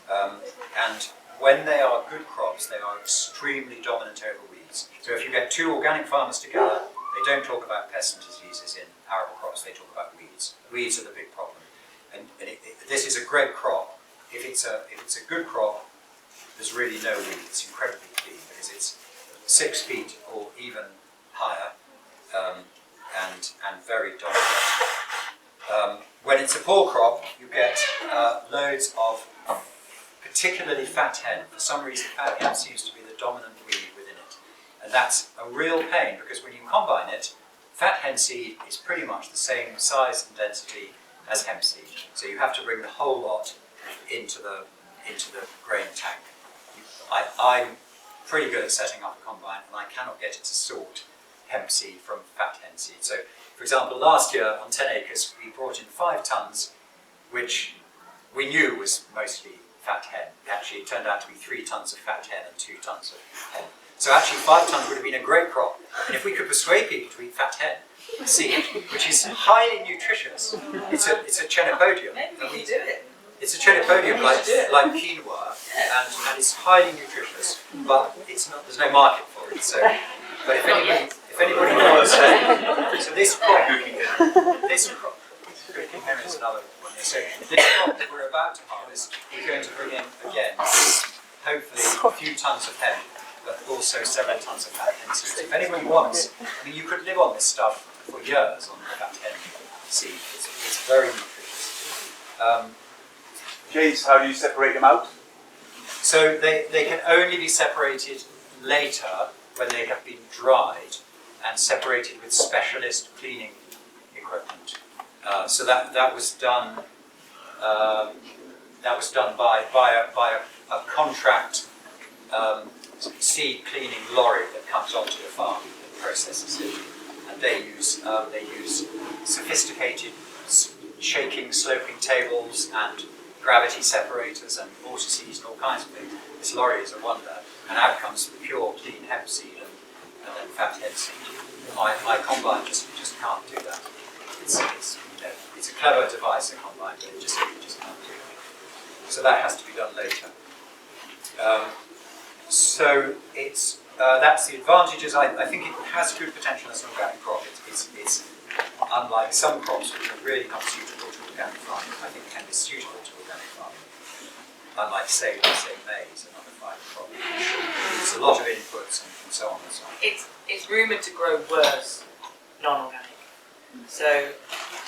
S4: And when they are good crops, they are extremely dominant over weeds. So if you get two organic farmers together, they don't talk about pests and diseases in arable crops, they talk about weeds. Weeds are the big problem. And this is a great crop. If it's a good crop, there's really no weed. It's incredibly clean because it's 6 feet or even higher, and very dominant. When it's a poor crop, you get loads of particularly fat hen. For some reason, fat hen seems to be the dominant weed within it. And that's a real pain because when you combine it, fat hen seed is pretty much the same size and density as hemp seed. So you have to bring the whole lot into the grain tank. I'm pretty good at setting up a combine, and I cannot get it to sort hemp seed from fat hen seed. So, for example, last year on 10 acres, we brought in 5 tons, which we knew was mostly fat hen. Actually, it turned out to be 3 tons of fat hen and 2 tons of hen. So actually 5 tons would have been a great crop. And if we could persuade people to eat fat hen seed, which is highly nutritious, it's a chenopodium.
S1: Maybe we can do it.
S4: It's a chenopodium like quinoa, and it's highly nutritious, but there's no market for it. So, but if anybody knows, so this crop, cooking hen is another one. So this crop that we're about about to harvest, we're going to bring in, again, hopefully a few tons of hemp, but also several tons of fat hen seeds. If anybody wants, I mean, you could live on this stuff for years on fat hen seed. It's very nutritious.
S6: Jace, how do you separate them out?
S4: So they can only be separated later when they have been dried and separated with specialist cleaning equipment. So that was done. That was done by a contract seed cleaning lorry that comes onto the farm and processes it. And they use sophisticated shaking, sloping tables and gravity separators and vortices and all kinds of things. This lorry is a wonder. And out comes pure clean hemp seed and then fat hen seed. My combine just can't do that. It's a clever device, a combine, but it just can't do it. So that has to be done later. So it's that's the advantages. I think it has good potential as an organic crop. It's unlike some crops which are really not suitable to organic farming. I think hemp is suitable to organic farming. Unlike say maize, another fibre crop, it's a lot of inputs and so on and so on.
S1: It's rumoured to grow worse non-organic. So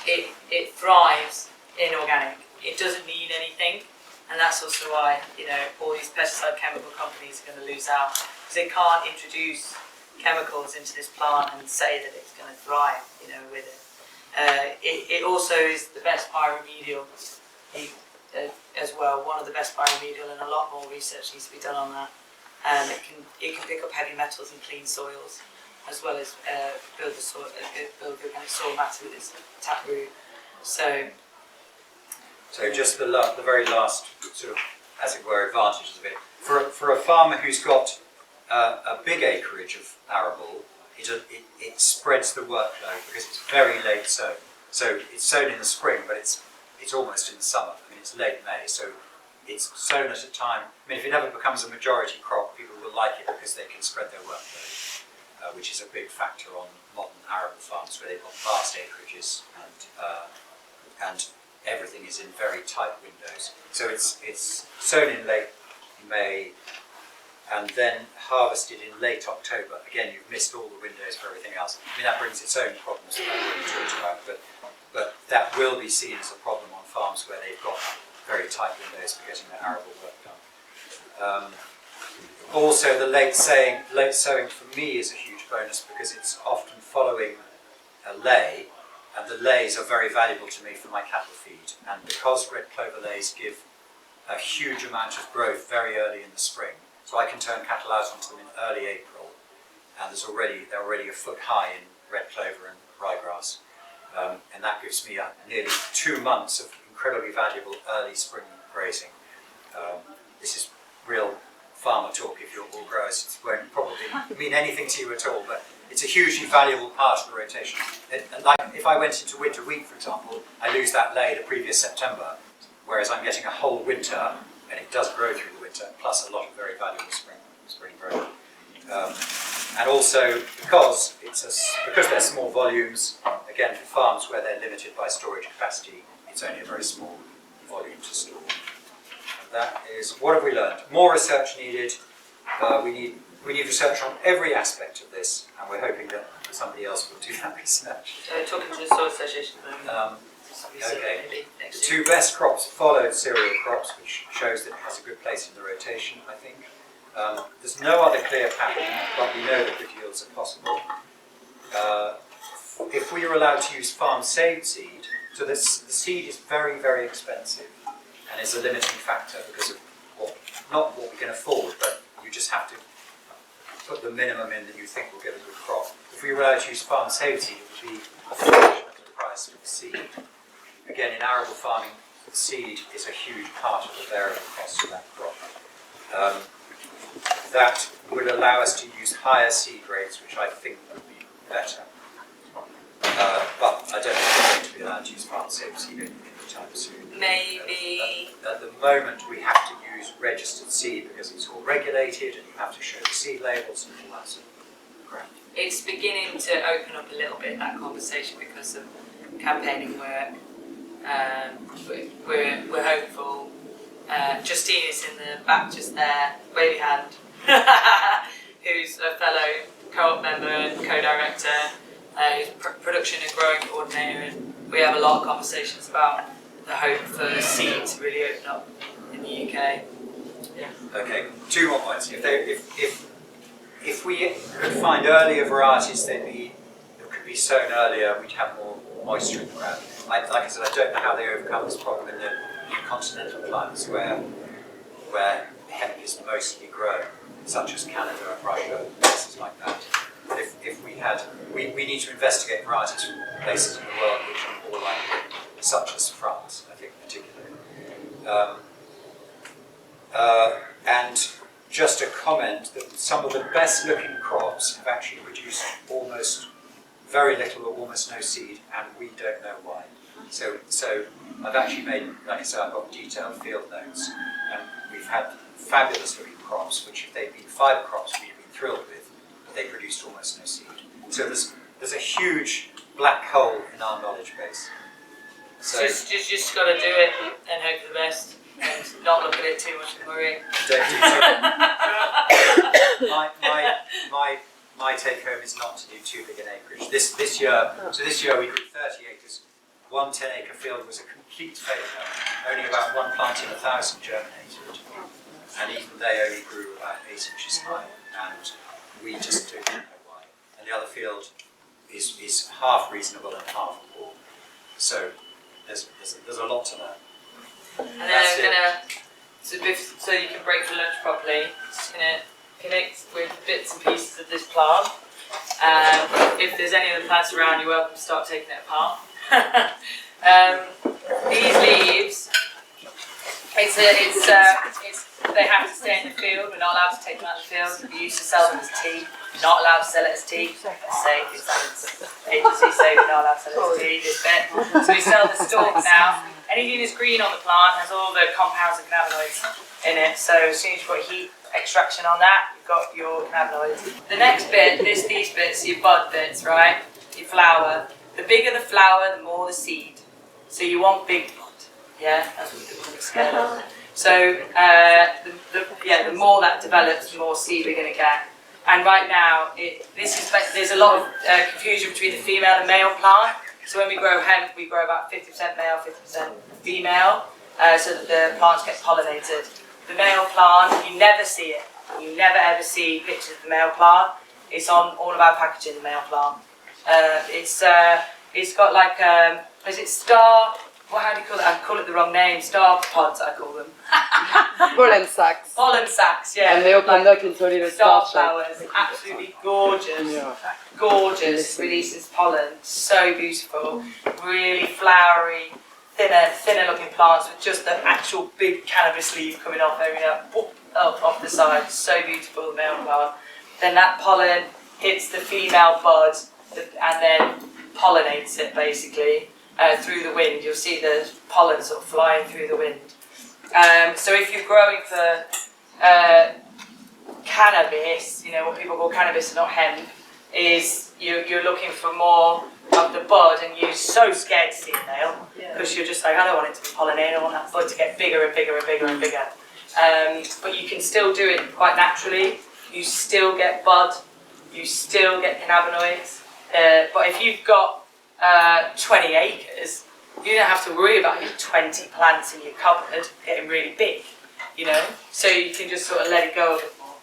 S1: it thrives in organic. It doesn't need anything, and that's also why all these pesticide chemical companies are going to lose out, because they can't introduce chemicals into this plant and say that it's going to thrive with it. It also is the best bioremedial as well, one of the best bioremedial, and a lot more research needs to be done on that. It can pick up heavy metals and clean soils, as well as build organic soil matter with its taproot. So
S4: just the very last sort of, as it were, advantages of it. For a farmer who's got a big acreage of arable, it spreads the workload because it's very late sown. So it's sown in the spring, but it's almost in the summer. I mean, it's late May, so it's sown at a time. I mean, if it ever becomes a majority crop, people will like it because they can spread their workload, which is a big factor on modern arable farms where they've got vast acreages and everything is in very tight windows. So it's sown in late May and then harvested in late October. Again, you've missed all the windows for everything else. I mean, that brings its own problems that I wouldn't talk about, but that will be seen as a problem on farms where they've got very tight windows for getting their arable work done. Also, the late sowing for me is a huge bonus because it's often following a lay, and the lays are very valuable to me for my cattle feed. And because red clover lays give a huge amount of growth very early in the spring, so I can turn cattle out onto them in early April, and they're already a foot high in red clover and ryegrass, and that gives me nearly 2 months of incredibly valuable early spring grazing. This is real farmer talk. If you're all growers, it won't probably mean anything to you at all, but it's a hugely valuable part of the rotation. Like if I went into winter wheat, for example, I lose that lay the previous September, whereas I'm getting a whole winter, and it does grow through the winter, plus a lot of very valuable spring growth. And also because they're small volumes, again for farms where they're limited by storage capacity, it's only a very small volume to store. And that is, what have we learned? More research needed. We need research on every aspect of this, and we're hoping that somebody else will do that research.
S1: Talking to the Soil Association at the moment.
S4: Okay. The 2 best crops followed cereal crops, which shows that it has a good place in the rotation, I think. There's no other clear pattern, but we know that good yields are possible. If we are allowed to use farm-saved seed, so the seed is very, very expensive and is a limiting factor because of not what we can afford, but you just have to put the minimum in that you think will give a good crop. If we were allowed to use farm-saved seed, it would be a fraction of the price of the seed. Again, in arable farming, seed is a huge part of the variable cost of that crop. That would allow us to use higher seed rates, which I think would be better. But I don't think we're going to be allowed to use farm-saved seed anytime soon.
S1: Maybe.
S4: At the moment, we have to use registered seed because it's all regulated, and you have to show the seed labels and all that sort of crap.
S1: It's beginning to open up a little bit, that conversation, because of campaigning work. we're hopeful. Justine is in the back just there, wavy hand, who's a fellow co-op member and co-director, who's production and growing coordinator, and we have a lot of conversations about the hope for seed to really open up in the UK. Yeah.
S4: Okay, 2 more points. If we could find earlier varieties that could be sown earlier, we'd have more moisture in the ground. Like I said, I don't know how they overcome this problem in the continental climates where hemp is mostly grown, such as Canada and Russia, places like that. But if we had, we need to investigate varieties from places in the world which are more like it, such as France, I think particularly. And just a comment that some of the best looking crops have actually produced almost very little or almost no seed, and we don't know why. So I've actually made, like I said, I've got detailed field notes, and we've had fabulous looking crops, which if they'd been fibre crops, we'd been thrilled with, but they produced almost no seed. So there's a huge black hole in our knowledge base. So
S1: Just got to do it and hope for the best, and not look at it too much and worry.
S4: My take home is not to do too big an acreage. This year we grew 30 acres. One 10-acre field was a complete failure. Only about one plant in 1,000 germinated, and even they only grew about 8 inches high, and we just don't know why. And the other field is half reasonable and half poor. So there's a lot to learn.
S1: And then I'm gonna, so you can break for lunch properly, just gonna connect with bits and pieces of this plant. If there's any other plants around, you're welcome to start taking it apart. These leaves, they have to stay in the field. We're not allowed to take them out of the field. We used to sell them as tea. We're not allowed to sell it as tea. It's safe. Agency say we're not allowed to sell it as tea. This bit. So we sell the stalks now. Anything that's green on the plant has all the compounds and cannabinoids in it. So as soon as you've got heat extraction on that, you've got your cannabinoids. The next bit is these bits, your bud bits, right? Your flower. The bigger the flower, the more the seed. So you want big bud. Yeah, that's what we're scared of. So the more that develops, the more seed we're going to get. And right now, there's a lot of confusion between the female and male plant. So when we grow hemp, we grow about 50% male, 50% female, so that the plants get pollinated. The male plant, you never see it. You never ever see pictures of the male plant. It's on all of our packaging, the male plant. It's got like, is it star? How do you call it? I call it the wrong name. Star pods, I call them.
S7: Pollen sacs.
S1: Pollen sacs, yeah.
S7: And they open up into a little
S1: star
S7: star
S1: flowers. Absolutely gorgeous.
S7: Yeah.
S1: Gorgeous. Releases pollen. So beautiful. Really flowery, thinner looking plants with just the actual big cannabis leaf coming off off the side. So beautiful, the male plant. Then that pollen hits the female bud and then pollinates it basically. Through the wind, you'll see the pollen sort of flying through the wind. So if you're growing for cannabis, you know what people call cannabis and not hemp, is you're looking for more of the bud, and you're so scared to see a nail because you're just like, I don't want it to be pollinated. I want that bud to get bigger and bigger and bigger and bigger. But you can still do it quite naturally. You still get bud, you still get cannabinoids. But if you've got 20 acres, you don't have to worry about your 20 plants in your cupboard getting really big, you know. So you can just sort of let it go a bit more,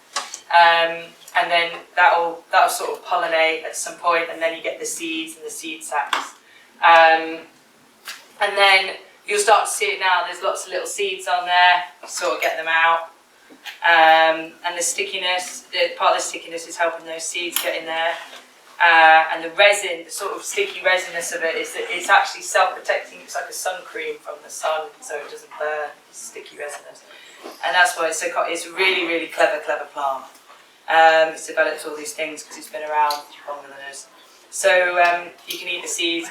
S1: and then that'll sort of pollinate at some point, and then you get the seeds and the seed sacs, and then you'll start to see it now. There's lots of little seeds on there. Sort of get them out, and the stickiness. Part of the stickiness is helping those seeds get in there. And the resin, the sort of sticky resinness of it, is that it's actually self-protecting. It's like a sun cream from the sun, so it doesn't burn. It's sticky resinous, and that's why it's a really, really clever plant. It's developed all these things because it's been around longer than us. So you can eat the seeds;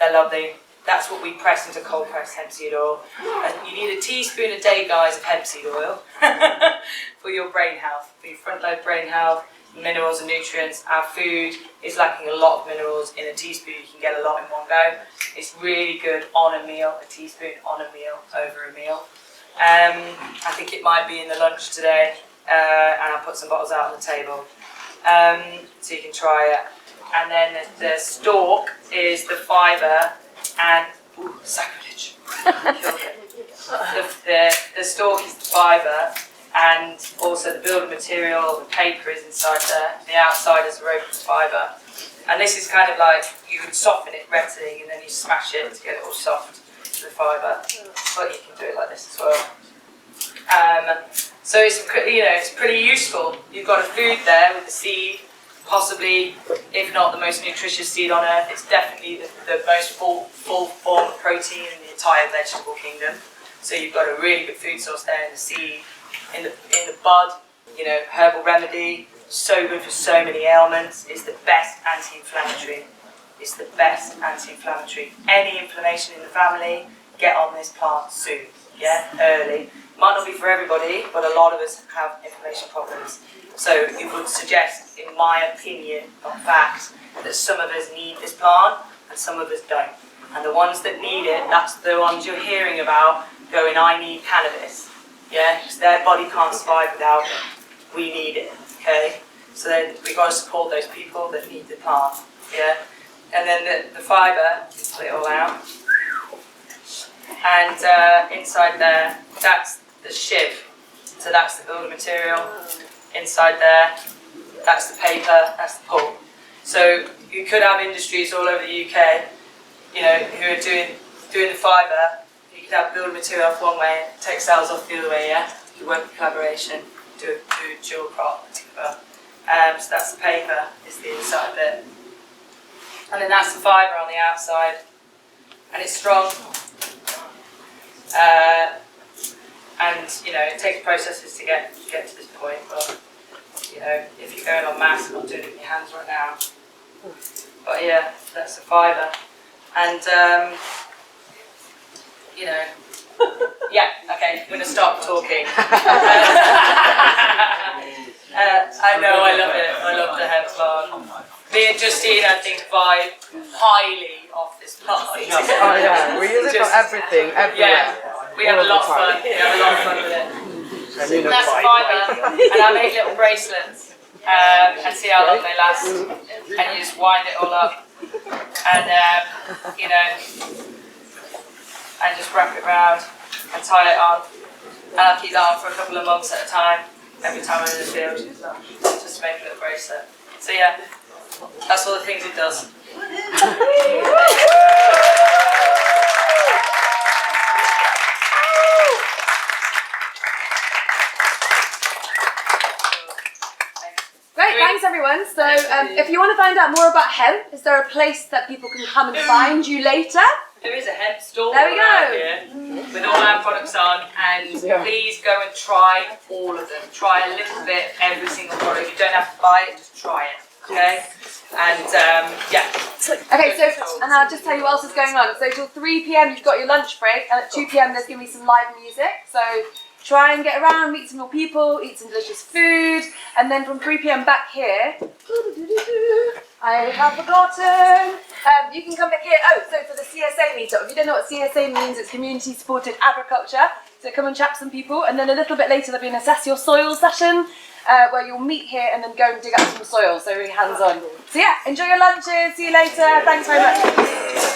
S1: they're lovely. That's what we press into cold pressed hemp seed oil. And you need a teaspoon a day, guys, of hemp seed oil for your brain health, for your front lobe brain health. minerals and nutrients. Our food is lacking a lot of minerals. In a teaspoon, you can get a lot in one go. It's really good on a meal, a teaspoon on a meal, over a meal. I think it might be in the lunch today, and I'll put some bottles out on the table, so you can try it. And then the stalk is the fibre, and sacrilege. The stalk is the fibre, and also the building material, the paper is inside there. The outside is the rope and fibre. And this is kind of like, you would soften it retting and then you smash it to get it all soft, the fibre. But you can do it like this as well. So it's, it's pretty useful. You've got a food there with the seed, possibly, if not the most nutritious seed on earth, it's definitely the most full form of protein in the entire vegetable kingdom. So you've got a really good food source there in the seed, in the bud, herbal remedy, so good for so many ailments. It's the best anti-inflammatory. It's the best anti-inflammatory. Any inflammation in the family, get on this plant soon, early. Might not be for everybody, but a lot of us have inflammation problems. So it would suggest, in my opinion, not fact, that some of us need this plant and some of us don't. And the ones that need it, that's the ones you're hearing about going, I need cannabis. Because their body can't survive without it. We need it, okay? So then we've got to support those people that need the plant, And then the fibre, pull it all out. And inside there, that's the shiv. So that's the building material. Inside there, that's the paper, that's the pulp. So you could have industries all over the UK, who are doing the fibre. You could have building material off one way, textiles off the other way, You work in collaboration, do a dual crop together. So that's the paper, is the inside bit. And then that's the fibre on the outside. And it's strong. And it takes processes to get to this point, but if you're going on mass, I'm not doing it with your hands right now. But that's the fibre. And okay, I'm going to stop talking. I know, I love it. I love the hemp plant. Me and Justine, I think, vibe highly off this plant.
S7: Oh yeah, we use it for everything, everywhere.
S1: We have a lot of fun. We have a lot of fun with it. And that's the fibre, and I make little bracelets and see how long they last. And you just wind it all up, and and just wrap it around and tie it on. And I'll keep that on for a couple of months at a time. Every time I'm in the field, just to make a little bracelet. So that's all the things it does.
S8: Great, thanks everyone. So if you want to find out more about hemp, is there a place that people can come and find you later?
S1: There is a hemp store
S8: There we go.
S1: here with all our products on, and please go and try all of them. Try a little bit, every single product. You don't have to buy it, just try it, okay? And
S8: Okay, so, and I'll just tell you what else is going on. So till 3 PM you've got your lunch break, and at 2 PM there's going to be some live music. So try and get around, meet some more people, eat some delicious food, and then from 3 PM back here, I have forgotten, you can come back here. Oh, so for the CSA meetup, if you don't know what CSA means, it's Community Supported Agriculture. So come and chat to some people, and then a little bit later there'll be an Assess Your Soil session, where you'll meet here and then go and dig up some soil, so really hands-on. So enjoy your lunches, see you later, thanks very much.